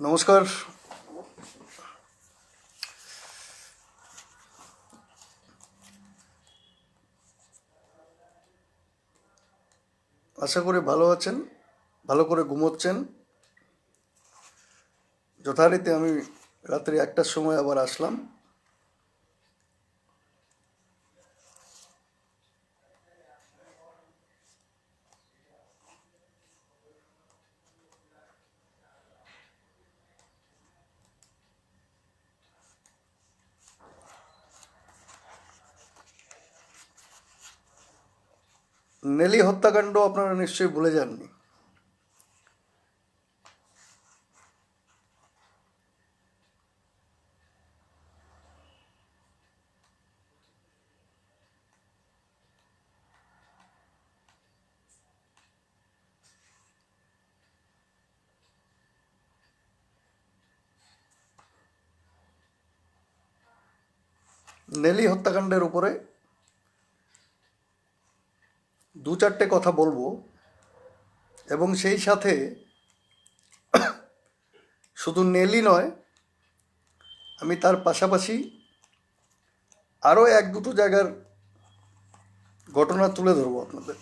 নমস্কার। আশা করি ভালো আছেন, ভালো করে ঘুমোচ্ছেন। যথারীতি আমি রাত্রি 1টার সময় আবার আসলাম। নেলি হত্যাকাণ্ড আপনারা নিশ্চয়ই ভুলে যাননি। নেলি হত্যাকাণ্ডের উপরে 2-4টে কথা বলবো, এবং সেই সাথে শুধু নেলি নয়, আমি তার পাশাপাশি আরও 1-2টো জায়গার ঘটনা তুলে ধরবো আপনাদের।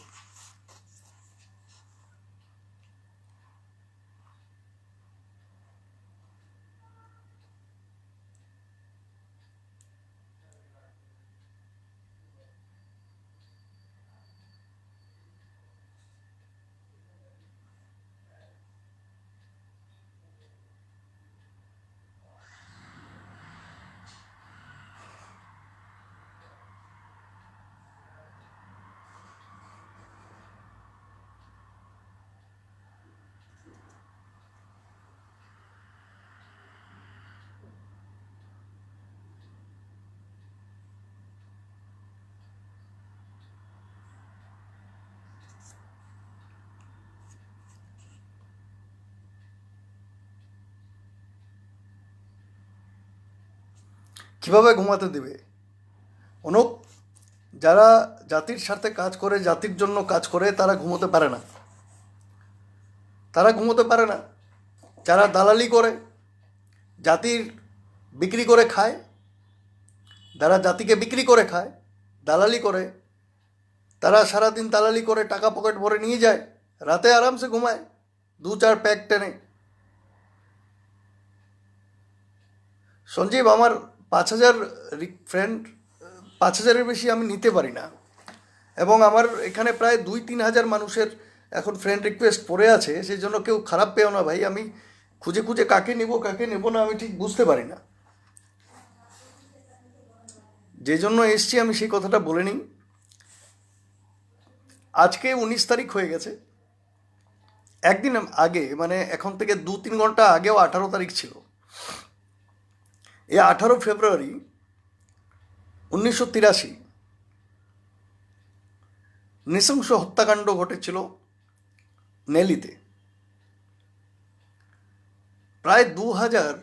কিভাবে ঘুমাতে দেবে? অনেক যারা জাতির স্বার্থে কাজ করে, জাতির জন্য কাজ করে, তারা ঘুমোতে পারে না। তারা ঘুমোতে পারে না। যারা দালালি করে, জাতির বিক্রি করে খায়, যারা জাতিকে বিক্রি করে খায়, দালালি করে, তারা সারাদিন দালালি করে টাকা পকেট ভরে নিয়ে যায়, রাতে আরামসে ঘুমায় 2-4 প্যাক টেনে। সঞ্জীব, আমার 5,000 ফ্রেন্ড, 5,000-এর বেশি আমি নিতে পারি না, এবং আমার এখানে প্রায় 2-3 হাজার মানুষের এখন ফ্রেন্ড রিকোয়েস্ট পড়ে আছে। সেই জন্য কেউ খারাপ পেও না ভাই। আমি খুঁজে খুঁজে কাকে নেব কাকে নেব না আমি ঠিক বুঝতে পারি না। যে জন্য এসছি আমি সেই কথাটা বলে নিই। আজকে 19 তারিখ হয়ে গেছে। একদিন আগে, মানে এখন থেকে 2-3 ঘন্টা আগেও 18 তারিখ ছিল। এই 18 ফেব্রুয়ারি 1983 নৃশংস হত্যাকাণ্ড ঘটেছিল নেলিতে। প্রায় 2,000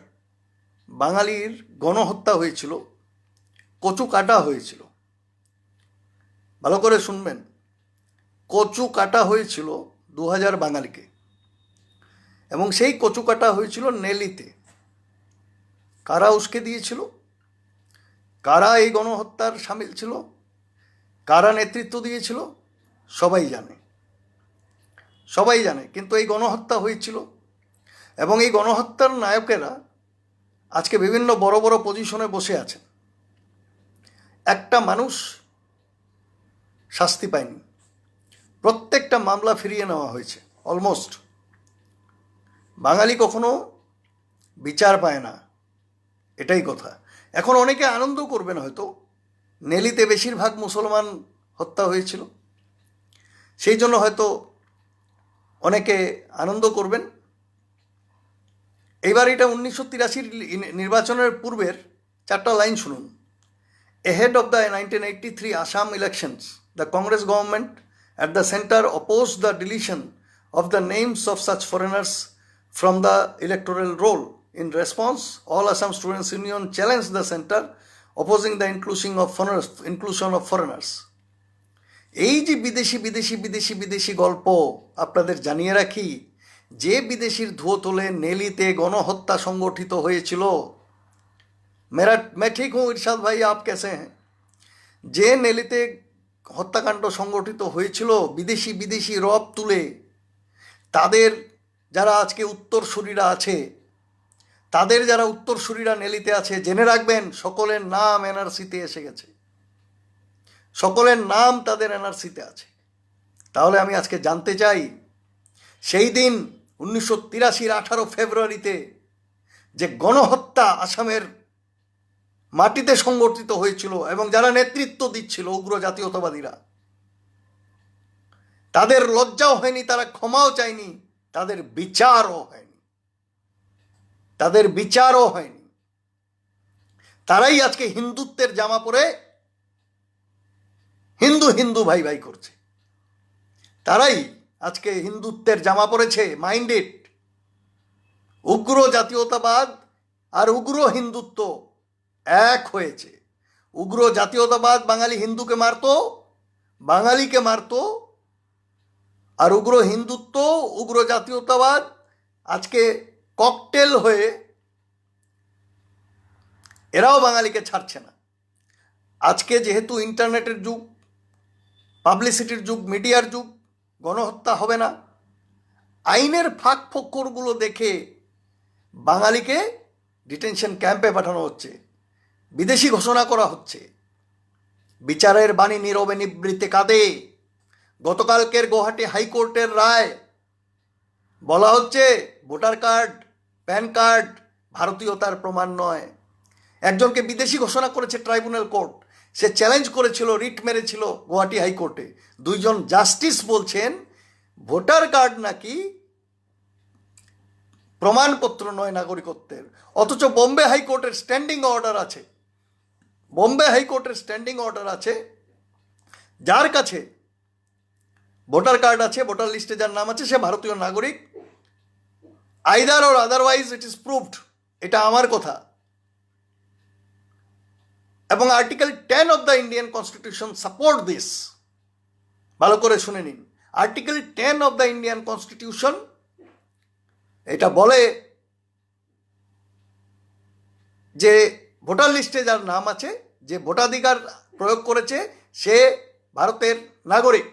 বাঙালির গণহত্যা হয়েছিল, কচু কাটা হয়েছিল। ভালো করে শুনবেন, কচু কাটা হয়েছিল 2,000 বাঙালিকে, এবং সেই কচু কাটা হয়েছিল নেলিতে। কারা উস্কে দিয়েছিল, কারা এই গণহত্যার সামিল ছিল, কারা নেতৃত্ব দিয়েছিল, সবাই জানে, সবাই জানে। কিন্তু এই গণহত্যা হয়েছিল, এবং এই গণহত্যার নায়কেরা আজকে বিভিন্ন বড় বড় পজিশনে বসে আছেন। একটা মানুষ শাস্তি পায়নি। প্রত্যেকটা মামলা ফিরিয়ে নেওয়া হয়েছে অলমোস্ট। বাঙালি কখনো বিচার পায় না, এটাই কথা। এখন অনেকে আনন্দ করবেন হয়তো, নেলিতে বেশিরভাগ মুসলমান হত্যা হয়েছিল, সেই জন্য হয়তো অনেকে আনন্দ করবেন। এইবার এটা 1983 নির্বাচনের পূর্বের 4টা লাইন শুনুন। Ahead of the 1983 Assam elections, the Congress government at the center opposed the deletion of the names of such foreigners from the electoral roll. In response, all Assam Students Union challenged the center, opposing the inclusion of foreigners. এই যে বিদেশি বিদেশি বিদেশি বিদেশি গল্প, আপনাদের জানিয়ে রাখি, যে বিদেশির ধুয়ো তোলে নেলিতে গণহত্যা সংগঠিত হয়েছিল, मैं ठीक हूँ इरशाद भाई, आप कैसे हैं? যে নেলিতে হত্যাকাণ্ড সংগঠিত হয়েছিল বিদেশি বিদেশি রব তুলে, তাদের যারা আজকে উত্তরসূরিরা আছে, তাদের যারা উত্তরসূরিরা নেলিতে আছে, জেনে রাখবেন সকলের নাম এনআরসিতে এসে গেছে, সকলের নাম তাদের এনআরসিতে আছে। তাহলে আমি আজকে জানতে চাই, সেই দিন 1983 18 ফেব্রুয়ারিতে যে গণহত্যা আসামের মাটিতে সংগঠিত হয়েছিল এবং যারা নেতৃত্ব দিচ্ছিল উগ্র জাতীয়তাবাদীরা, তাদের লজ্জাও হয়নি, তারা ক্ষমাও চায়নি, তাদের বিচারও হয়নি, তাদের বিচারও হয়নি। তারাই আজকে হিন্দুত্বের জামা পরে হিন্দু হিন্দু ভাই ভাই করছে, তারাই আজকে হিন্দুত্বের জামা পরেছে। মাইন্ডেড উগ্র জাতীয়তাবাদ আর উগ্র হিন্দুত্ব এক হয়েছে। উগ্র জাতীয়তাবাদ বাঙালি হিন্দুকে মারত, বাঙালিকে মারত, আর উগ্র হিন্দুত্ব উগ্র জাতীয়তাবাদ আজকে ককটেল হয়ে এরাও বাঙালিকে ছাড়ছে না। আজকে যেহেতু ইন্টারনেটের যুগ, পাবলিসিটির যুগ, মিডিয়ার যুগ, গণহত্যা হবে না। আইনের ফাঁক ফোকরগুলো দেখে বাঙালিকে ডিটেনশন ক্যাম্পে পাঠানো হচ্ছে, বিদেশি ঘোষণা করা হচ্ছে। বিচারের বাণী নীরবে নিবৃত্তে কাঁদে। গতকালকের গুয়াহাটি হাইকোর্টের রায় বলা হচ্ছে ভোটার কার্ড, প্যান কার্ড ভারতীয়তার প্রমাণ নয়। একজনকে বিদেশি ঘোষণা করেছে ট্রাইব্যুনাল কোর্ট, সে চ্যালেঞ্জ করেছিল, রিট মেরেছিল গুয়াহাটি হাইকোর্টে। দুইজন জাস্টিস বলছেন ভোটার কার্ড নাকি প্রমাণপত্র নয় নাগরিকত্বের। অথচ বোম্বে হাইকোর্টের স্ট্যান্ডিং অর্ডার আছে, বোম্বে হাইকোর্টের স্ট্যান্ডিং অর্ডার আছে, যার কাছে ভোটার কার্ড আছে, ভোটার লিস্টে যার নাম আছে, সে ভারতীয় নাগরিক। Either or otherwise it is proved. এটা আমার কথা। এবং article 10 of the Indian constitution support this. ভালো করে শুনে নিন, article 10 of the Indian constitution এটা বলে যে ভোটার লিস্টে যার নাম আছে, যে ভোটাধিকার প্রয়োগ করেছে, সে ভারতের নাগরিক।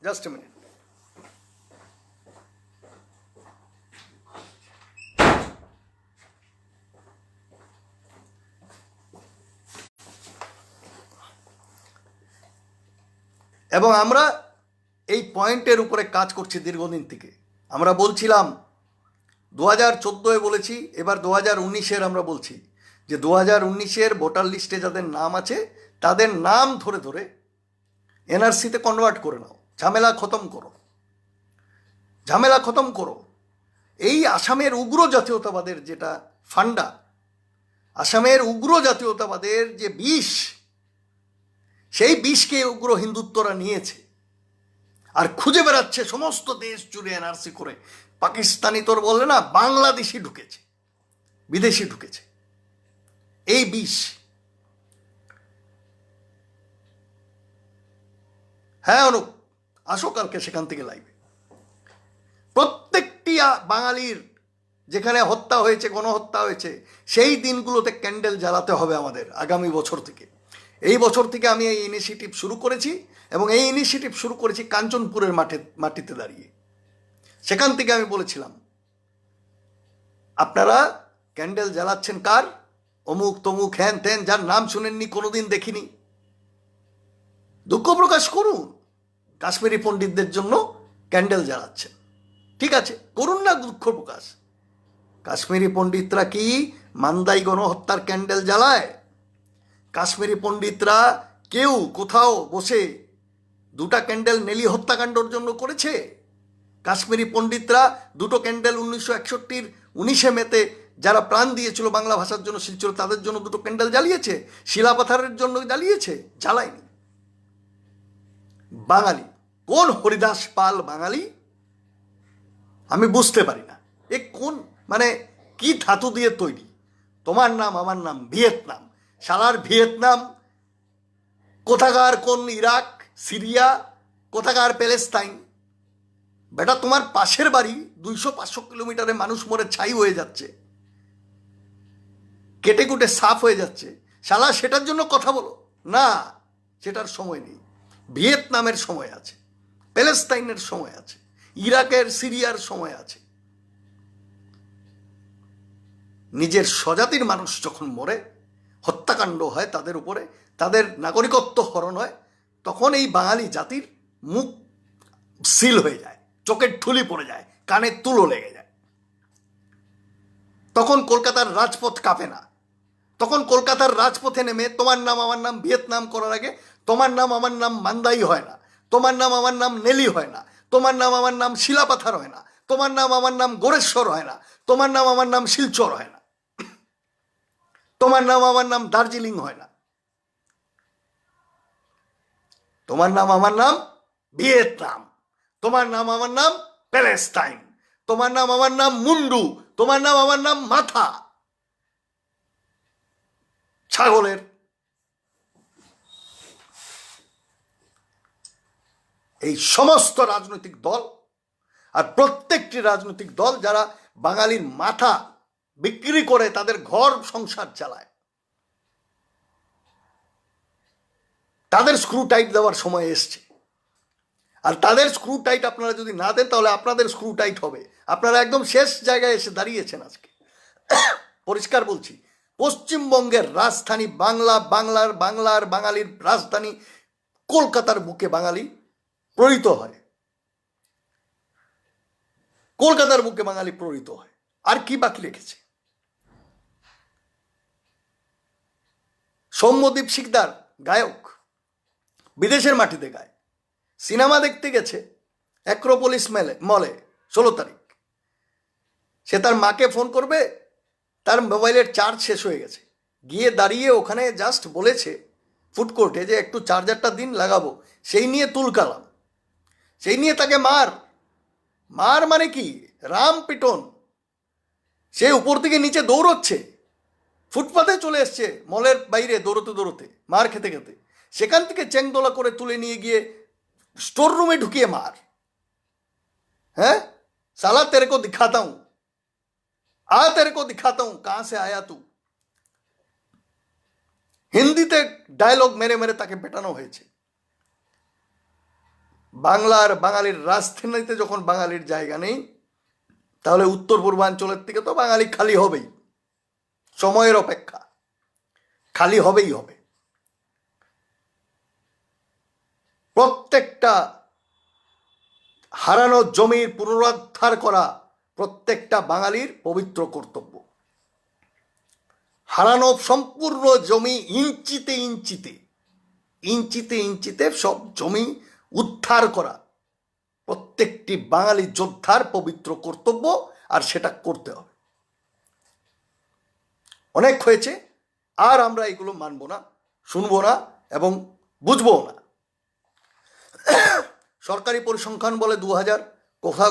Just a minute. এবং আমরা এই পয়েন্টের উপরে কাজ করছি দীর্ঘদিন থেকে। আমরা বলছিলাম 2014 বলেছি, এবার 2019 আমরা বলছি যে 2019 ভোটার লিস্টে যাদের নাম আছে তাদের নাম ধরে ধরে এনআরসিতে কনভার্ট করে নাও, ঝামেলা খতম করো, ঝামেলা খতম করো। এই আসামের উগ্র জাতীয়তাবাদের যেটা ফান্ডা, আসামের উগ্র জাতীয়তাবাদের যে বিষ, সেই বিষকে উগ্র হিন্দুত্বরা নিয়েছে আর খুঁজে বেড়াচ্ছে সমস্ত দেশ জুড়ে এনআরসি করে। পাকিস্তানি তোর বললে না, বাংলাদেশি ঢুকেছে, বিদেশি ঢুকেছে, এই বিষ। হ্যাঁ অনুপ, আসো কালকে সেখান থেকে লাইভে। প্রত্যেকটি বাঙালির যেখানে হত্যা হয়েছে, গণহত্যা হয়েছে, সেই দিনগুলোতে ক্যান্ডেল জ্বালাতে হবে আমাদের আগামী বছর থেকে। এই বছর থেকে আমি এই ইনিশিয়েটিভ শুরু করেছি এবং এই ইনিশিয়েটিভ শুরু করেছি কাঞ্চনপুরের মাটিতে দাঁড়িয়ে। সেখান থেকে আমি বলেছিলাম আপনারা ক্যান্ডেল জ্বালাচ্ছেন কার? অমুক তমুক হ্যান ত্যান, যার নাম শুনেননি, কোনোদিন দেখিনি। দুঃখ প্রকাশ করুন, কাশ্মীরি পণ্ডিতদের জন্য ক্যান্ডেল জ্বালাচ্ছেন, ঠিক আছে, করুন না দুঃখ প্রকাশ। কাশ্মীরি পণ্ডিতরা কি মান্দাই গণহত্যার ক্যান্ডেল জ্বালায়? কাশ্মীরি পণ্ডিতরা কেউ কোথাও বসে দুটা ক্যান্ডেল নেলি হত্যাকাণ্ডর জন্য করেছে? কাশ্মীরি পণ্ডিতরা দুটো ক্যান্ডেল 1961 19 মেতে যারা প্রাণ দিয়েছিল বাংলা ভাষার জন্য, শিলচর, তাদের জন্য দুটো ক্যান্ডেল জ্বালিয়েছে? শিলাপাথারের জন্য জ্বালিয়েছে? জ্বালায়নি। বাঙালি কোন হরিদাস পাল বাঙালি আমি বুঝতে পারি না। এ কোন মানে কি ধাতু দিয়ে তৈরি? তোমার নাম আমার নাম ভিয়েতনাম, শালার ভিয়েতনাম কোথাকার কোন ইরাক, সিরিয়া, কোথাকার প্যালেস্তাইন? বেটা তোমার পাশের বাড়ি 200-500 কিলোমিটারে মানুষ মরে ছাই হয়ে যাচ্ছে, কেটে কুটে সাফ হয়ে যাচ্ছে, শালা সেটার জন্য কথা বলো না। সেটার সময় নেই। ভিয়েতনামের সময় আছে, প্যালেস্তাইনের সময় আছে, ইরাকের সিরিয়ার সময় আছে। নিজের স্বজাতির মানুষ যখন মরে, হত্যাকাণ্ড হয় তাদের উপরে, তাদের নাগরিকত্ব হরণ হয়, তখন এই বাঙালি জাতির মুখ সিল হয়ে যায়, চোখের ঠুলি পড়ে যায়, কানে তুলো লেগে যায়। তখন কলকাতার রাজপথ কাঁপে না। তখন কলকাতার রাজপথে নেমে তোমার নাম আমার নাম ভিয়েতনাম করার আগে তোমার নাম আমার নাম মান্দাই হয় না, তোমার নাম আমার নাম নেলি হয় না, তোমার নাম আমার নাম শিলাপাথার হয় না, তোমার নাম আমার নাম গোরেশ্বর হয় না, তোমার নাম আমার নাম শিলচর হয় না, তোমার নাম আমার নাম দার্জিলিং হয় না, তোমার নাম আমার নাম ভিয়েতনাম, তোমার নাম আমার নাম প্যালেস্তাইন, তোমার নাম আমার নাম মুন্ডু, তোমার নাম আমার নাম মাথা ছাগলের। এই সমস্ত রাজনৈতিক দল আর প্রত্যেকটি রাজনৈতিক দল যারা বাঙালির মাথা বিক্রি করে তাদের ঘর সংসার চালায়, তাদের স্ক্রু টাইট দেওয়ার সময় এসছে। আর তাদের স্ক্রু টাইট আপনারা যদি না দেন তাহলে আপনাদের স্ক্রু টাইট হবে। আপনারা একদম শেষ জায়গায় এসে দাঁড়িয়েছেন আজকে। পরিষ্কার বলছি, পশ্চিমবঙ্গের রাজধানী বাংলা, বাংলার বাঙালির রাজধানী কলকাতার বুকে বাঙালি প্রণীত হয়, কলকাতার বুকে বাঙালি প্রণীত হয়। আর কি বাকি রেখেছে? সৌম্যদীপ শিকদার গায়ক, বিদেশের মাটিতে গায়, সিনেমা দেখতে গেছে অ্যাক্রোপোলিস মলে 16 তারিখ। সে তার মাকে ফোন করবে, তার মোবাইলের চার্জ শেষ হয়ে গেছে, গিয়ে দাঁড়িয়ে ওখানে জাস্ট বলেছে ফুড কোর্টে যে একটু চার্জারটা দিন লাগাবো, সেই নিয়ে তুলকালাম, সেই নিয়ে তাকে মার মানে কি রাম পিটন। সে উপর থেকে নিচে দৌড়চ্ছে, ফুটপাতে চলে এসছে মলের বাইরে দৌড়তে মার খেতে খেতে, সেখান থেকে চেংদোলা করে তুলে নিয়ে গিয়ে स्टोर रूमे ढुकिए मार। हैं साला, तेरे को दिखाता हूं, तेरे को दिखाता हूं कहां से आया तू। হিন্দিতে ডায়লগ মেরে মেরে তাকে পেটানো হয়েছে। বাংলার বাঙালির রাজধানীতে যখন বাঙালির জায়গা নেই, তাহলে উত্তর পূর্বাঞ্চলের থেকে তো বাঙালি খালি হবেই, সময়ের অপেক্ষা, খালি হবেই হবে। প্রত্যেকটা হারানো জমির পুনরুদ্ধার করা প্রত্যেকটা বাঙালির পবিত্র কর্তব্য। হারানো সম্পূর্ণ জমি ইঞ্চিতে ইঞ্চিতে ইঞ্চিতে ইঞ্চিতে সব জমি উদ্ধার করা প্রত্যেকটি বাঙালি যোদ্ধার পবিত্র কর্তব্য, আর সেটা করতে হবে। অনেক হয়েছে, আর আমরা এগুলো মানব না, শুনবো না এবং বুঝবো না। সরকারি পরিসংখ্যান বলে 2000,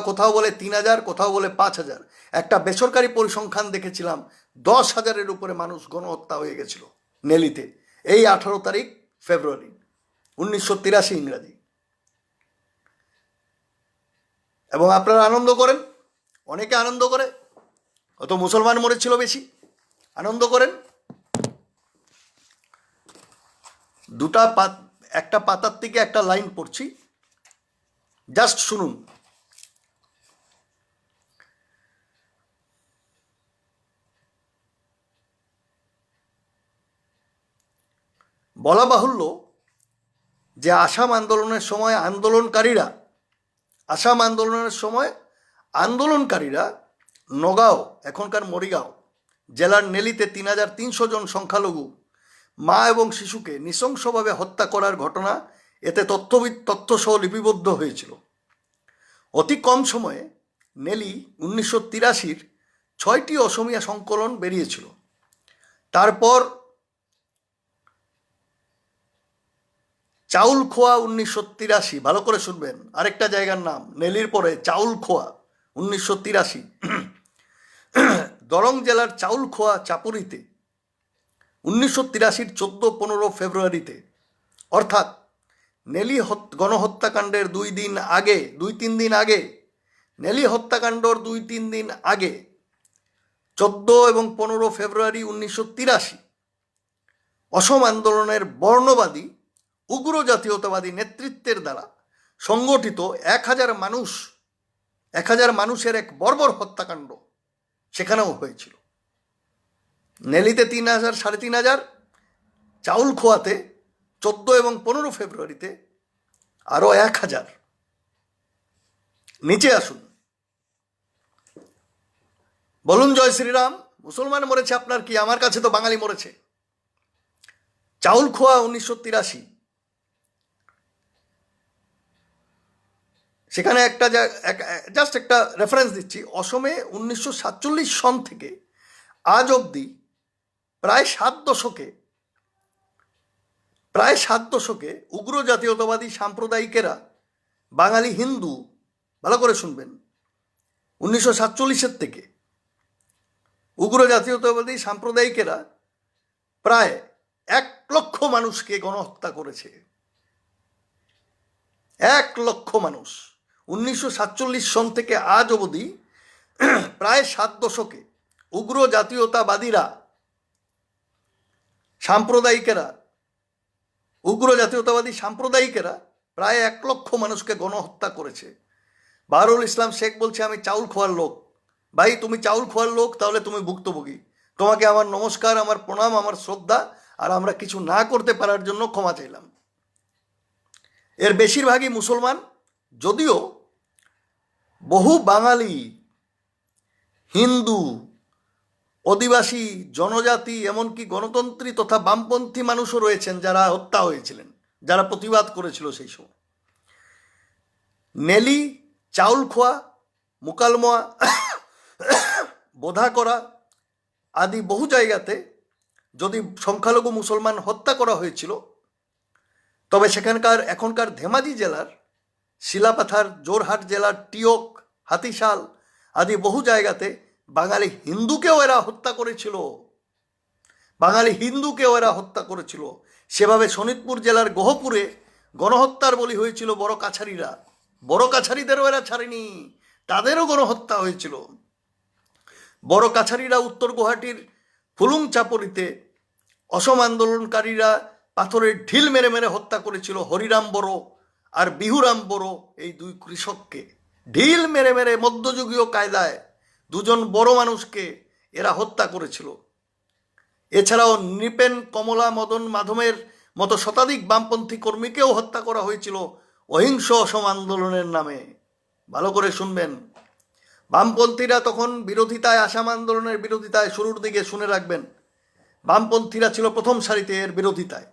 কোথাও বলে 3000, কোথাও বলে 5000। একটা বেসরকারি পরিসংখ্যান দেখেছিলাম 10,000-এর উপরে মানুষ গণহত্যা হয়ে গেছিল নেলিতে, এই 18 তারিখ ফেব্রুয়ারি 1983 ইংরাজি। এবং আপনারা আনন্দ করেন, অনেকে আনন্দ করে, অত মুসলমান মরেছিল বেশি, আনন্দ করেন। একটা পাতার থেকে একটা লাইন পড়ছি, জাস্ট শুনুন। বলা বাহুল্য যে আসাম আন্দোলনের সময় আন্দোলনকারীরা নগাঁও, এখনকার মরিগাঁও জেলার নেলিতে 3300 জন সংখ্যালঘু মা এবং শিশুকে নৃশংসভাবে হত্যা করার ঘটনা এতে তথ্যসহ লিপিবদ্ধ হয়েছিল। অতি কম সময়ে নেলি 1983-র 6টি অসমীয়া সংকলন বেরিয়েছিল। তারপর চাউল খোয়া 1983, ভালো করে শুনবেন, আরেকটা জায়গার নাম নেলির পরে চাউল খোয়া 1983। দরং জেলার চাউল খোয়া চাপুরিতে 1983 14-15 ফেব্রুয়ারিতে, অর্থাৎ নেলি গণহত্যাকাণ্ডের 2-3 দিন আগে, নেলি হত্যাকাণ্ডর 2-3 দিন আগে 14 এবং 15 ফেব্রুয়ারি 1983 অসম আন্দোলনের বর্ণবাদী উগ্র জাতীয়তাবাদী নেতৃত্বের দ্বারা সংগঠিত 1000 মানুষের এক বর্বর হত্যাকাণ্ড সেখানেও হয়েছিল। নেলিতে 3000, 3500, চাউল খোয়াতে 14 এবং 15 ফেব্রুয়ারিতে আরও 1000। নিচে আসুন, বলুন জয় শ্রীরাম। মুসলমান মরেছে আপনার কি, আমার কাছে তো বাঙালি মরেছে। চাউল খোয়া 1983, সেখানে জাস্ট একটা রেফারেন্স দিচ্ছি। অসমে 1947 সন থেকে আজ অবধি প্রায় 7 দশকে উগ্র জাতীয়তাবাদী সাম্প্রদায়িকেরা বাঙালি হিন্দু, ভালো করে শুনবেন, 1947 থেকে উগ্র জাতীয়তাবাদী সাম্প্রদায়িকেরা প্রায় 1 লক্ষ মানুষকে গণহত্যা করেছে। 1 লক্ষ মানুষ 1947 সন থেকে আজ অবধি প্রায় 7 দশকে উগ্র জাতীয়তাবাদীরা উগ্র জাতীয়তাবাদী সাম্প্রদায়িকেরা প্রায় 1 লক্ষ মানুষকে গণহত্যা করেছে। বাহরুল ইসলাম শেখ বলছে আমি চাউল খোয়ার লোক। ভাই, তুমি চাউল খোয়ার লোক, তাহলে তুমি ভুক্তভোগী। তোমাকে আমার নমস্কার, আমার প্রণাম, আমার শ্রদ্ধা, আর আমরা কিছু না করতে পারার জন্য ক্ষমা চাইলাম। এর বেশিরভাগই মুসলমান, যদিও বহু বাঙালি, হিন্দু, আদিবাসী, জনজাতি, এমনকি গণতন্ত্রী তথা বামপন্থী মানুষও রয়েছেন যারা হত্যা হয়েছিলেন, যারা প্রতিবাদ করেছিল সেই সময়। নেলি, চাউল খোয়া, মুকালমোয়া, বোধাকরা আদি বহু জায়গাতে যদি সংখ্যালঘু মুসলমান হত্যা করা হয়েছিল, তবে এখনকার ধেমাজি জেলার শিলাপাথার, জোরহাট জেলার টিওক, হাতিশাল আদি বহু জায়গাতে বাঙালি হিন্দুকেও এরা হত্যা করেছিল। সেভাবে শোনিতপুর জেলার গহপুরে গণহত্যার বলি হয়েছিল বড় কাছারিদেরও এরা ছাড়েনি, তাদেরও গণহত্যা হয়েছিল। বড় কাছারিরা উত্তর গুয়াহাটির ফুলুং চাপরিতে অসম আন্দোলনকারীরা পাথরের ঢিল মেরে মেরে হত্যা করেছিল হরিরাম বড় আর বিহুরাম বড়, এই 2 কৃষককে ঢিল মেরে মেরে মধ্যযুগীয় কায়দায় 2জন বড় মানুষকে এরা হত্যা করেছিল। এছাড়াও নৃপেন, কমলা, মদন, মাধবের মতো শতাধিক বামপন্থী কর্মীকেও হত্যা করা হয়েছিল অহিংস অসম আন্দোলনের নামে। ভালো করে শুনবেন, বামপন্থীরা তখন বিরোধিতায়, আসাম আন্দোলনের বিরোধিতায়, শুরুর দিকে শুনে রাখবেন, বামপন্থীরা ছিল প্রথম সারিতে এর বিরোধিতায়,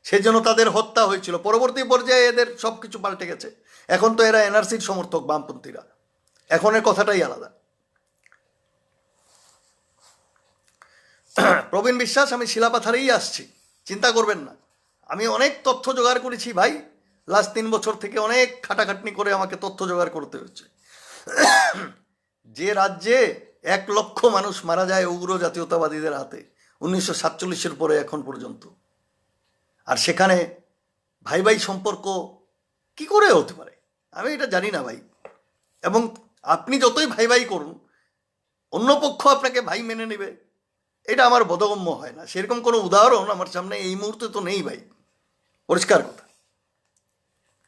সেজন্য তাদের হত্যা হয়েছিল। পরবর্তী পর্যায়ে এদের সব কিছু পাল্টে গেছে, এখন তো এরা এনআরসির সমর্থক বামপন্থীরা, এখনের কথাটাই আলাদা। প্রবীণ বিশ্বাস, আমি শিলাপাথারেই আসছি, চিন্তা করবেন না। আমি অনেক তথ্য জোগাড় করেছি ভাই, লাস্ট 3 বছর থেকে অনেক খাটাখাটনি করে আমাকে তথ্য জোগাড় করতে হচ্ছে। যে রাজ্যে 1 লক্ষ মানুষ মারা যায় উগ্র জাতীয়তাবাদীদের হাতে 1947-এর পরে এখন পর্যন্ত, আর সেখানে ভাই ভাই সম্পর্ক কি করে হতে পারে আমি এটা জানি না ভাই। এবং আপনি যতই ভাই ভাই করুন, অন্য পক্ষ আপনাকে ভাই মেনে নেবে, এটা আমার বোধগম্য হয় না। সেরকম কোনো উদাহরণ আমার সামনে এই মুহূর্তে তো নেই ভাই, পরিষ্কার কথা,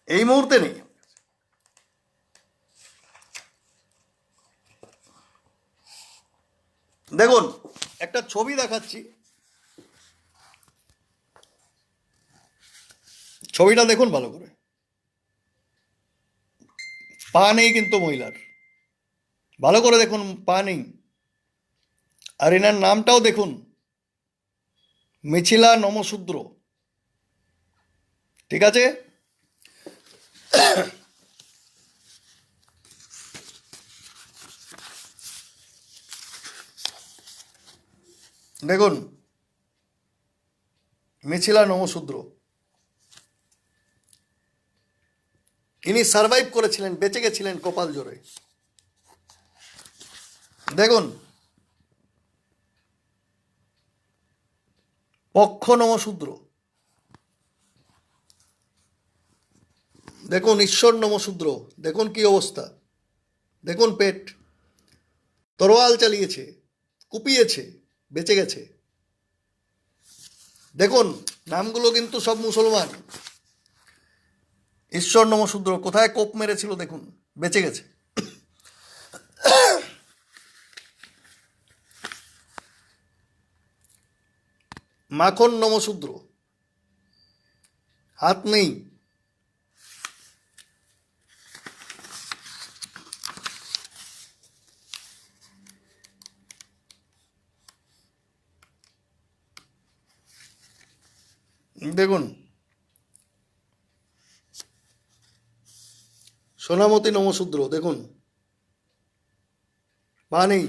এই মুহূর্তে নেই। দেখুন, একটা ছবি দেখাচ্ছি, ছবিটা দেখুন ভালো করে। পা নেই কিন্তু মহিলার, ভালো করে দেখুন, পা নেই। আর এনার নামটাও দেখুন, মিছিলা নমশূদ্র, ঠিক আছে? দেখুন, মিছিলা নমশূদ্র। ইনি সারভাইভ করেছিলেন, বেঁচে গেছিলেন কপাল জোরে। দেখুন, পক্ষ নমশূদ্র, দেখুন ঈশ্বর নমশূদ্র, দেখুন কি অবস্থা, দেখুন পেট, তরোয়াল চালিয়েছে, কুপিয়েছে, বেঁচে গেছে। দেখুন নামগুলো কিন্তু সব মুসলমান। ঈশ্বর নমশূদ্র কোথায় কোপ মেরেছিল দেখুন, বেঁচে গেছে। মাখন নমশূদ্র, হাত নেই। দেখুন সোনামতি নমশূদ্র, দেখুন পা নেই।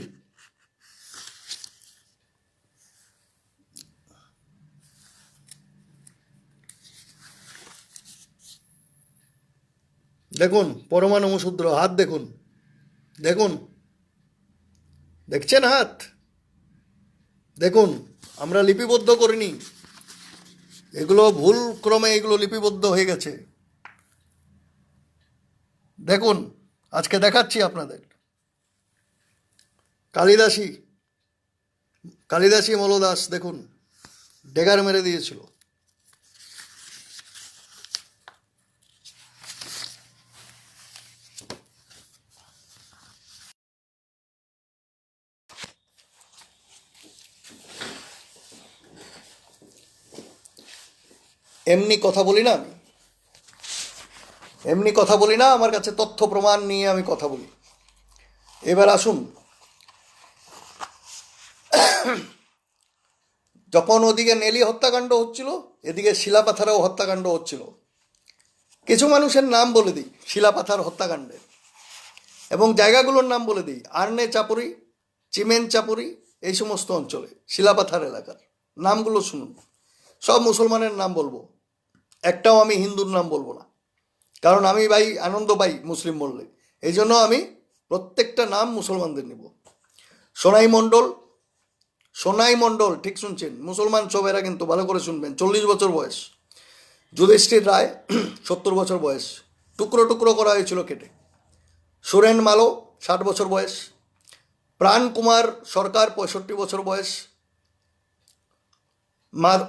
দেখুন পরমা নমশূদ্র, হাত দেখুন, দেখুন, দেখছেন হাত, দেখুন। আমরা লিপিবদ্ধ করিনি এগুলো, ভুল ক্রমে এগুলো লিপিবদ্ধ হয়ে গেছে। দেখুন আজকে দেখাচ্ছি আপনাদের। কালিদাসী, কালিদাসী মলদাস দেখুন ডেগার মেরে দিয়েছিল। এমনি কথা বলি না আমি, এমনি কথা বলি না, আমার কাছে তথ্য প্রমাণ নিয়ে আমি কথা বলি। এবার আসুন, যখন ওদিকে নেলি হত্যাকাণ্ড হচ্ছিল, এদিকে শিলাপাথারেও হত্যাকাণ্ড হচ্ছিল। কিছু মানুষের নাম বলে দিই শিলাপাথার হত্যাকাণ্ডের, এবং জায়গাগুলোর নাম বলে দিই। আর্নে চাপুরি, চিমেন চাপুরি, এই সমস্ত অঞ্চলে শিলাপাথার এলাকার নামগুলো শুনুন। সব মুসলমানের নাম বলবো, একটাও আমি হিন্দুর নাম বলবো না, কারণ আমি ভাই আনন্দ পাই মুসলিম বললে। এই জন্য আমি প্রত্যেকটা নাম মুসলমানদের নিব। সোনাই মণ্ডল, সোনাই মণ্ডল, ঠিক শুনছেন, মুসলমান সব এরা, কিন্তু ভালো করে শুনবেন। 40 বছর বয়স। যুধিষ্ঠির রায় 70 বছর বয়স, টুকরো টুকরো করা হয়েছিল কেটে। সুরেন মালো 60 বছর বয়স। প্রাণ কুমার সরকার 65 বছর বয়স।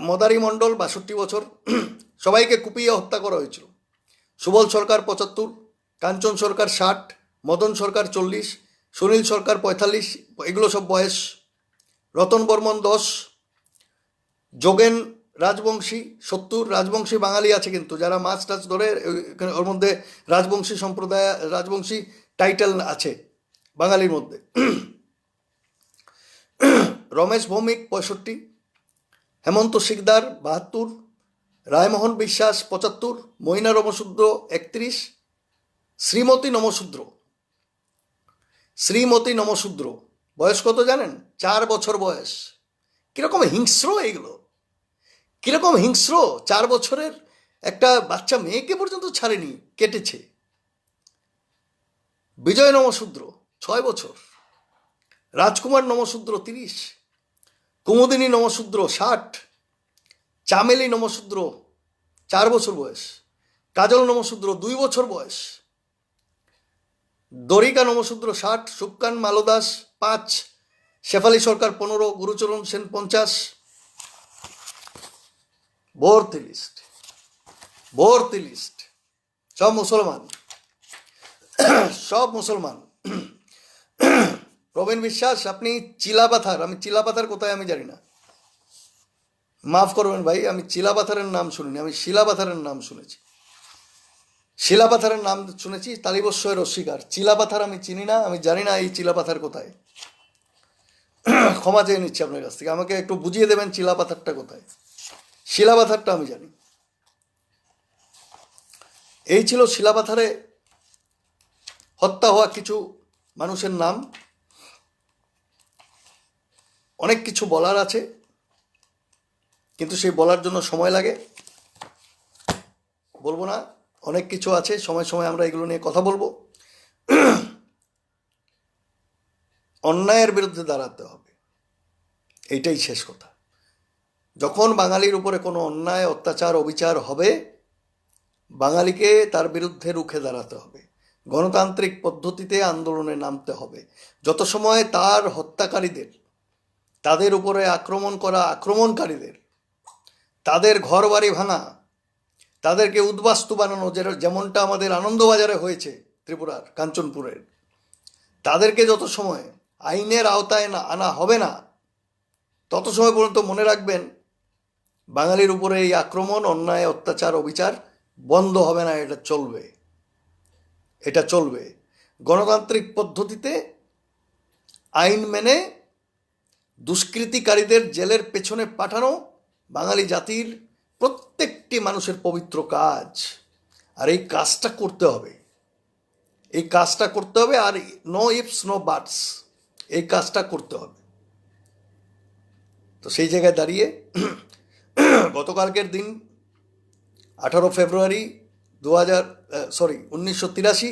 মদারি মণ্ডল 62 বছর। সবাইকে কুপিয়ে হত্যা করা হয়েছিল। সুবল সরকার 75, কাঞ্চন সরকার 60, মদন সরকার 40, সুনীল সরকার 45, এগুলো সব বয়স। রতন বর্মন 10, যোগেন রাজবংশী 70। রাজবংশী বাঙালি আছে কিন্তু, যারা মাছ টাছ ধরে ওর মধ্যে রাজবংশী সম্প্রদায়, রাজবংশী টাইটেল আছে বাঙালির মধ্যে। রমেশ ভৌমিক 65, হেমন্ত শিকদার 72, রায়মোহন বিশ্বাস 75, মইনা নমশূদ্র 31, শ্রীমতী নমশূদ্র, শ্রীমতী নমশূদ্র বয়স কত জানেন? 4 বছর বয়স। কিরকম হিংস্র এগুলো, কিরকম হিংস্র! 4 বছরের একটা বাচ্চা মেয়েকে পর্যন্ত ছাড়েনি, কেটেছে। বিজয় নমশূদ্র 6 বছর। রাজকুমার নমশূদ্র 30, কুমুদিনী নমশূদ্র 60, চামেলি নমশূদ্র 4 বছর বয়স, কাজল নমশূদ্র 2 বছর বয়স, দরিকা নমশূদ্র 60, সুকান মালোদাস 5, শেফালি সরকার 15, গুরুচরণ সেন 50। ভর্তি লিস্ট, ভর্তি লিস্ট, সব মুসলমান, সব মুসলমান। প্রবীণ বিশ্বাস, আপনি চিলাপাথার, আমি চিলাপাথার কোথায় আমি জানি না, মাফ করবেন ভাই, আমি চিলাপাথারের নাম শুনিনি, আমি শিলাপাথারের নাম শুনেছি। শিলাপাথারের নাম শুনেছি, তালিবস্যের অস্বীকার। চিলাপাথার আমি চিনি না, আমি জানি না এই চিলাপাথার কোথায়। ক্ষমা চেয়ে নিচ্ছি আপনার কাছ থেকে, আমাকে একটু বুঝিয়ে দেবেন চিলাপাথারটা কোথায়। শিলাপাথারটা আমি জানি। এই ছিল শিলাপাথারে হত্যা হওয়া কিছু মানুষের নাম। অনেক কিছু বলার আছে, কিন্তু সেই বলার জন্য সময় লাগে, বলবো না। অনেক কিছু আছে, সময় সময় আমরা এগুলো নিয়ে কথা বলবো। অন্যায়ের বিরুদ্ধে দাঁড়াতে হবে, এইটাই শেষ কথা। যখন বাঙালির উপরে কোনো অন্যায় অত্যাচার অবিচার হবে, বাঙালিকে তার বিরুদ্ধে রুখে দাঁড়াতে হবে, গণতান্ত্রিক পদ্ধতিতে আন্দোলনে নামতে হবে। যত সময় তার হত্যাকারীদের, তাদের উপরে আক্রমণ করা আক্রমণকারীদের, তাদের ঘর বাড়ি ভাঙা, তাদেরকে উদ্বাস্তু বানানো, যেমনটা আমাদের আনন্দবাজারে হয়েছে ত্রিপুরার কাঞ্চনপুরের, তাদেরকে যত সময় আইনের আওতায় না আনা হবে না, তত সময় পর্যন্ত মনে রাখবেন বাঙালির উপরে এই আক্রমণ, অন্যায়, অত্যাচার, অবিচার বন্ধ হবে না। এটা চলবে, এটা চলবে। গণতান্ত্রিক পদ্ধতিতে আইন মেনে দুষ্কৃতিকারীদের জেলের পেছনে পাঠানো বাঙালি জাতির প্রত্যেকটি মানুষের পবিত্র কাজ। আর এই কাজটা করতে হবে, এই কাজটা করতে হবে। আর নো ইফস নো বাটস, এই কাজটা করতে হবে। তো সেই জায়গায় দাঁড়িয়ে গতকালকের দিন 18 ফেব্রুয়ারি 1983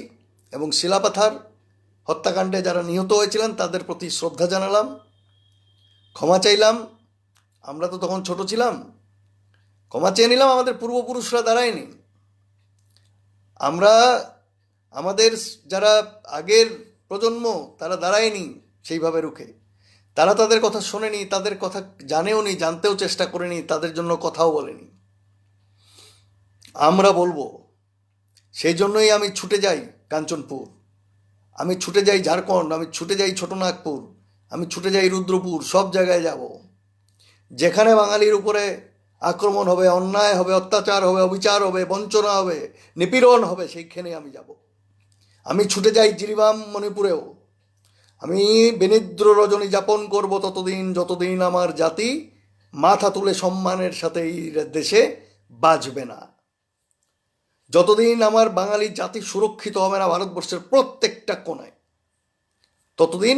এবং শিলাপাথার হত্যাকাণ্ডে যারা নিহত হয়েছিলেন তাদের প্রতি শ্রদ্ধা জানালাম, ক্ষমা চাইলাম। আমরা তো তখন ছোট ছিলাম, ক্ষমা চেয়ে নিলাম। আমাদের পূর্বপুরুষরা দাঁড়ায়নি, আমরা, আমাদের যারা আগের প্রজন্ম তারা দাঁড়ায়নি সেইভাবে রুখে। তারা তাদের কথা শোনেনি, তাদের কথা জানেও নি, জানতেও চেষ্টা করেনি, তাদের জন্য কথাও বলেনি। আমরা বলবো। সেই জন্যই আমি ছুটে যাই কাঞ্চনপুর, আমি ছুটে যাই ঝাড়খণ্ড, আমি ছুটে যাই ছোটনাগপুর, আমি ছুটে যাই রুদ্রপুর। সব জায়গায় যাব, যেখানে বাঙালির উপরে আক্রমণ হবে, অন্যায় হবে, অত্যাচার হবে, অবিচার হবে, বঞ্চনা হবে, নিপীড়ন হবে, সেইখানে আমি যাব। আমি ছুটে যাই জিরিবাম মণিপুরেও। আমি বিনিদ্র রজনী যাপন করব ততদিন যতদিন আমার জাতি মাথা তুলে সম্মানের সাথে এই দেশে বাঁচবে না। যতদিন আমার বাঙালি জাতি সুরক্ষিত হবে না ভারতবর্ষের প্রত্যেকটা কোণায়, ততদিন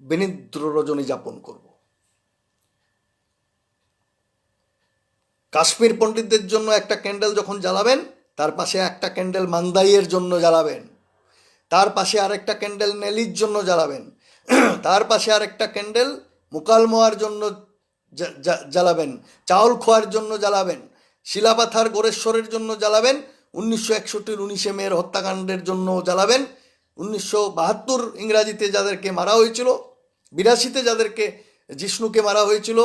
বিনিদ্র রজনী যাপন করব। কাশ্মীর পণ্ডিতদের জন্য একটা ক্যান্ডেল যখন জ্বালাবেন, তার পাশে একটা ক্যান্ডেল মান্দাইয়ের জন্য জ্বালাবেন, তার পাশে আরেকটা ক্যান্ডেল নেলির জন্য জ্বালাবেন, তার পাশে আরেকটা ক্যান্ডেল মুকালমোয়ার জন্য জ্বালাবেন, চাউল খোয়ার জন্য জ্বালাবেন, শিলাপাথার গোরেশ্বরের জন্য জ্বালাবেন, 1961 19 মের হত্যাকাণ্ডের জন্য জ্বালাবেন, 1972 ইংরাজিতে যাদেরকে মারা হয়েছিল, 82তে যাদেরকে জিষ্ণুকে মারা হয়েছিল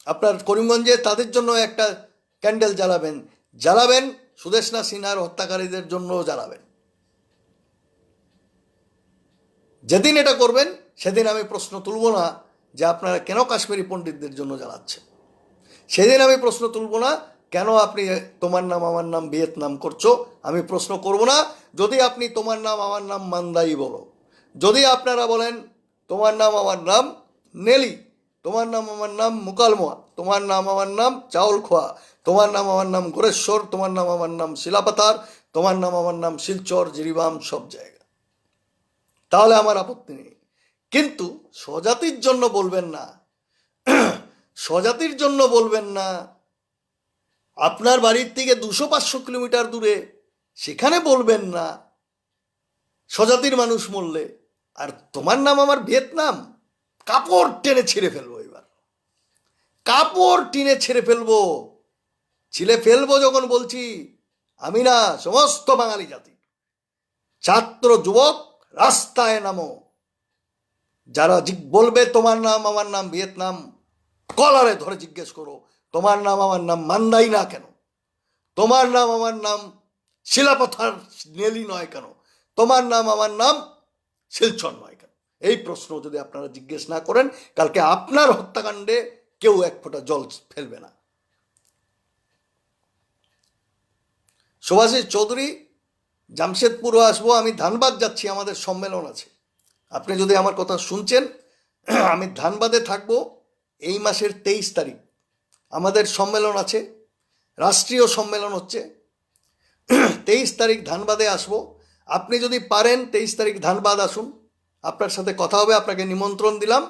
আপনার করিমগঞ্জে, তাদের জন্য একটা ক্যান্ডেল জ্বালাবেন। জ্বালাবেন সুদেষ্ণা সিনহার হত্যাকারীদের জন্য জ্বালাবেন। যেদিন এটা করবেন সেদিন আমি প্রশ্ন তুলব না যে আপনারা কেন কাশ্মীরি পণ্ডিতদের জন্য জ্বালাচ্ছেন। সেদিন আমি প্রশ্ন তুলব না কেন আপনি তোমার নাম আমার নাম ভিয়েতনাম করছো। আমি প্রশ্ন করব না যদি আপনি তোমার নাম আমার নাম মান্দাই বলো, যদি আপনারা বলেন তোমার নাম আমার নাম নেলি, তোমার নাম আমার নাম মুকালমোয়া, তোমার নাম আমার নাম চাউল খোয়া, তোমার নাম আমার নাম গোরেশ্বর, তোমার নাম আমার নাম শিলাপাথার, তোমার নাম আমার নাম শিলচর, জিরিবাম, সব জায়গা, তাহলে আমার আপত্তি নেই। কিন্তু স্বজাতির জন্য বলবেন না, স্বজাতির জন্য বলবেন না। আপনার বাড়ির থেকে 200-500 কিলোমিটার দূরে সেখানে বলবেন না স্বজাতির মানুষ মরলে। আর তোমার নাম আমার ভিয়েতনাম, কাপড় টেনে ছিঁড়ে ফেলবো। এবার কাপড় টেনে ছিঁড়ে ফেলবো, ছিঁড়ে ফেলবো যখন বলছি আমি না, সমস্ত বাঙালি জাতি, ছাত্র যুবক রাস্তায় নামো। যারা বলবে তোমার নাম আমার নাম ভিয়েতনাম, কলারে ধরে জিজ্ঞেস করো তোমার নাম আমার নাম মান্দাই না কেন, তোমার নাম আমার নাম শিলাপাথার নেলি নয় কেন, তোমার নাম আমার নাম শিলচর নয় কেন। এই প্রশ্ন যদি আপনারা জিজ্ঞেস না করেন, কালকে আপনার হত্যাকাণ্ডে কেউ এক ফোঁটা জল ফেলবে না। সুভাষিস চৌধুরী, জামশেদপুরও আসবো, আমি ধানবাদ যাচ্ছি, আমাদের সম্মেলন আছে। আপনি যদি আমার কথা শুনছেন, আমি ধানবাদে থাকবো। এই মাসের 23 তারিখ আমাদের সম্মেলন আছে, রাষ্ট্রীয় সম্মেলন হচ্ছে। 23 তারিখ ধানবাদে আসবো। আপনি যদি পারেন 23 তারিখ ধানবাদ আসুন, আপনার সাথে কথা হবে। আপনাকে নিমন্ত্রণ দিলাম।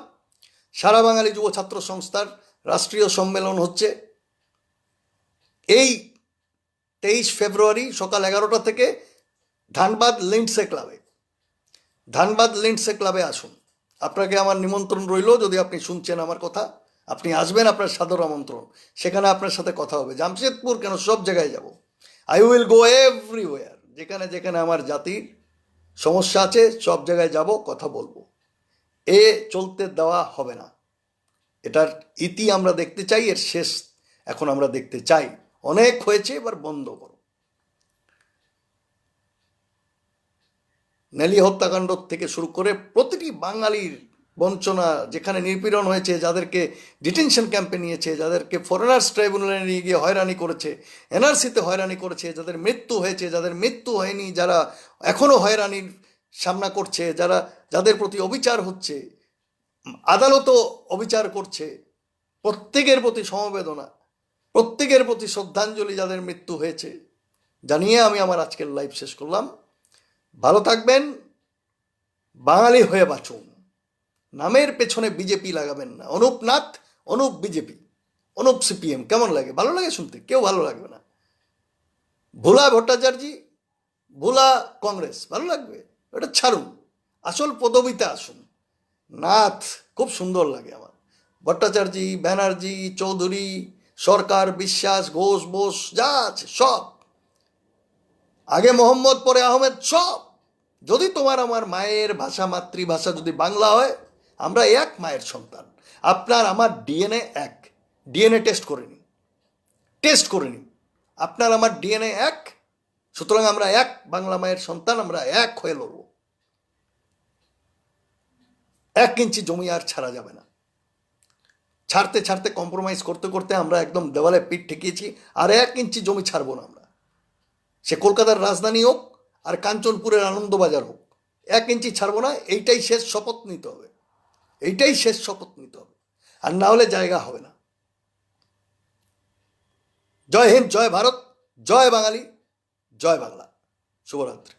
সারা বাঙালি যুব ছাত্র সংস্থার রাষ্ট্রীয় সম্মেলন হচ্ছে। এই 23 ফেব্রুয়ারি সকাল 11টা থেকে ধানবাদ লিন্ডসে ক্লাবে আসুন। আপনাকে আমার নিমন্ত্রণ রইল, যদি আপনি শুনছেন আমার কথা, আপনি আসবেন, আপনার সাদর আমন্ত্রণ। সেখানে আপনার সাথে কথা হবে। জামশেদপুর কেন, সব জায়গায় যাব। I will go everywhere. যেখানে যেখানে আমার জাতির সমস্যা আছে সব জায়গায় যাব, কথা বলবো। এ চলতে দেওয়া হবে না। এটার ইতি আমরা দেখতে চাই, এর শেষ এখন আমরা দেখতে চাই। অনেক হয়েছে, এবার বন্ধ করো। নেলি হত্যাকাণ্ড থেকে শুরু করে প্রতিটি বাঙালির বঞ্চনা, যেখানে নিপীড়ন হয়েছে, যাদেরকে ডিটেনশন ক্যাম্পে নিয়েছে, যাদেরকে ফরেনার্স ট্রাইব্যুনালে নিয়ে গিয়ে হয়রানি করেছে, এনআরসিতে হয়রানি করেছে, যাদের মৃত্যু হয়েছে, যাদের মৃত্যু হয়নি, যারা এখনও হয়রানির সামনা করছে, যাদের প্রতি অবিচার হচ্ছে, আদালতও অবিচার করছে, প্রত্যেকের প্রতি সমবেদনা, প্রত্যেকের প্রতি শ্রদ্ধাঞ্জলি, যাদের মৃত্যু হয়েছে জানিয়ে আমি আমার আজকের লাইভ শেষ করলাম। ভালো থাকবেন, বাঙালি হয়ে বাঁচুন। নামের পেছনে বিজেপি লাগাবেন না। অনুপ নাথ, অনুপ বিজেপি, অনুপ সিপিএম কেমন লাগে? ভালো লাগে শুনতে? কেউ ভালো লাগবে না। ভোলা ভট্টাচার্য, ভোলা কংগ্রেস, ভালো লাগবে? ওটা ছাড়ুন, আসল পদবিতে আসুন। নাথ খুব সুন্দর লাগে আমার। ভট্টাচার্য, ব্যানার্জি, চৌধুরী, সরকার, বিশ্বাস, ঘোষ, বোস, যা আছে সব, আগে মোহাম্মদ পরে আহমেদ, সব। যদি তোমার আমার মায়ের ভাষা, মাতৃভাষা যদি বাংলা হয়, আমরা এক মায়ের সন্তান। আপনার আমার ডিএনএ এক। ডিএনএ টেস্ট করে নিন। আপনার আমার ডিএনএ এক। সুতরাং আমরা এক বাংলা মায়ের সন্তান, আমরা এক হয়ে লড়ব। 1 ইঞ্চি জমি আর ছাড়া যাবে না। ছাড়তে কম্প্রোমাইজ করতে করতে আমরা একদম দেওয়ালে পিঠ ঠেকিয়েছি। আর 1 ইঞ্চি জমি ছাড়বো না আমরা। সে কলকাতার রাজধানী হোক আর কাঞ্চনপুরের আনন্দবাজার হোক, 1 ইঞ্চি ছাড়বো না। এইটাই শেষ শপথ নিতে হবে। আর না হলে জায়গা হবে না। জয় হিন্দ, জয় ভারত, জয় বাঙালি, জয় বাংলা। শুভরাত্রি।